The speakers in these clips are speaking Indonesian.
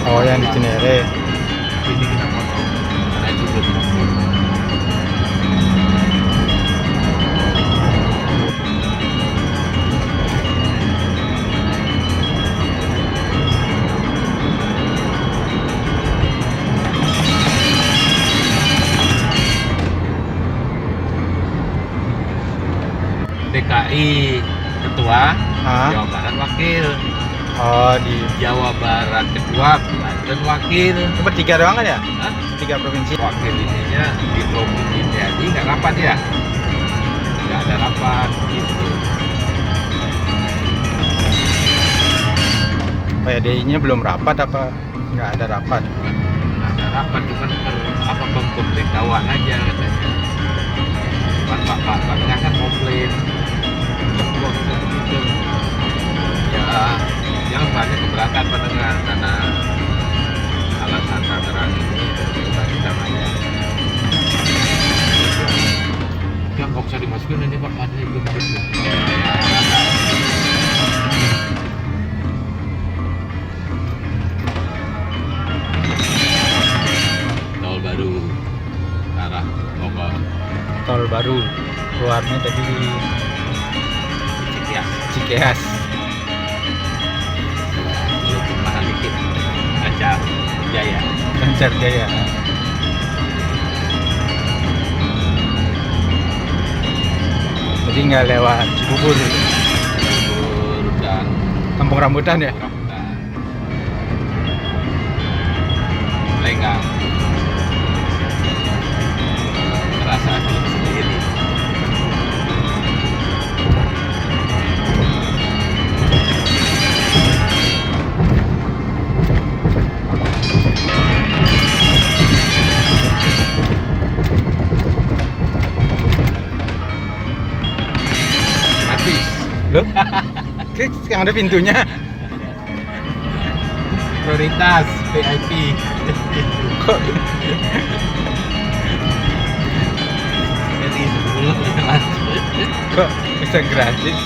Oh, yang di Cinere. Ini kita potong karena itu belum potong. DKI ketua, Ah, Jawa Barat wakil, oh di Jawa Barat ketua, Banten wakil. cuma 3 doang kan ya? Hah? 3 provinsi. Wakil ininya di provinsi jadi nggak rapat ya, nggak ada rapat gitu. PDI-nya belum rapat apa nggak ada rapat? Nggak ada rapat cuman apa pemberitahuan aja katanya. Pak Tengah kan komplain kok bisa begitu ya, jangan banyak keberatan Pak Tengah karena alasan Tangerang ini berbeda namanya ya, nggak usah dimasukin ini Pak, ada itu tol baru arah Bogor Tol baru keluarnya tadi di Cikeas Cikeas. walaupun mahal dikit Lancar Jaya. Lancar Jaya. Jadi nggak lewat Cibubur, Bogor dan Kampung Rambutan ya? Rambutan Lenggang terasa sendiri. Habis Loh? Yang ada pintunya. prioritas VIP. Kok Jadi 10 lanjut. kok bisa gratis?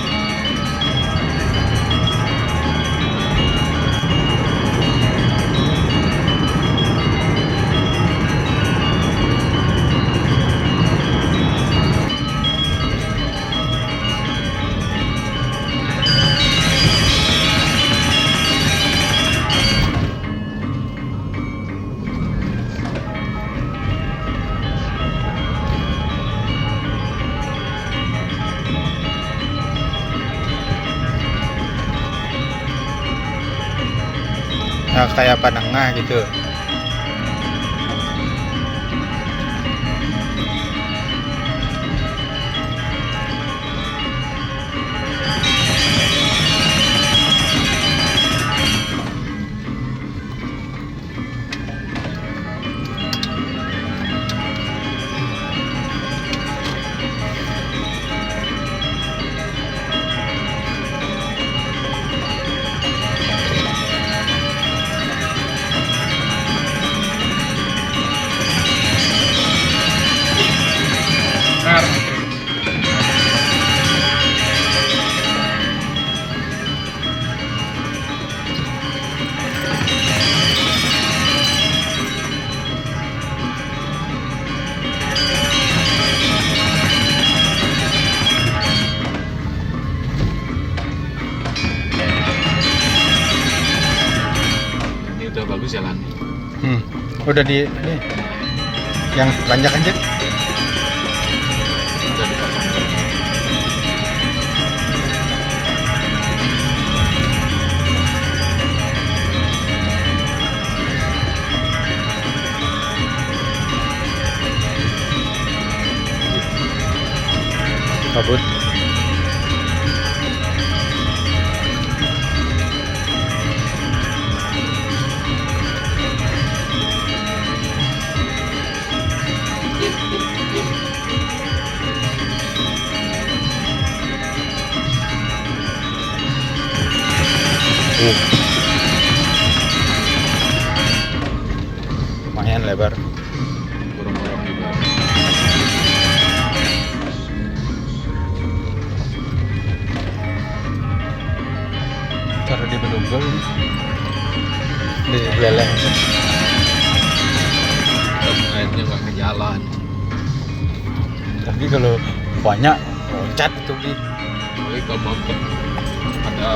Nah, kayak Panengah gitu. Ini udah bagus jalan. Udah di ini yang banyak aja. Udah dipasang. Kabut. Lumayan lebar. Gorong-gorong juga. Taruh di Bedugul. di beleleng. Akhirnya nggak ke jalan. Tapi kalau banyak loncat itu di Tapi kalau mampet ada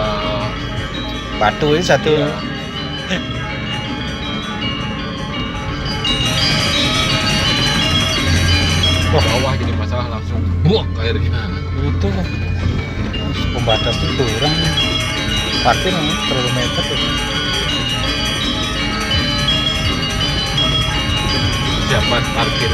batu ini satu. iya, Wah, bawah jadi masalah langsung buak airnya. itu pembatas itu kurang parkir terlalu mepet ya. Siapa parkir?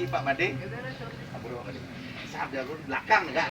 Pak Made, belakang enggak?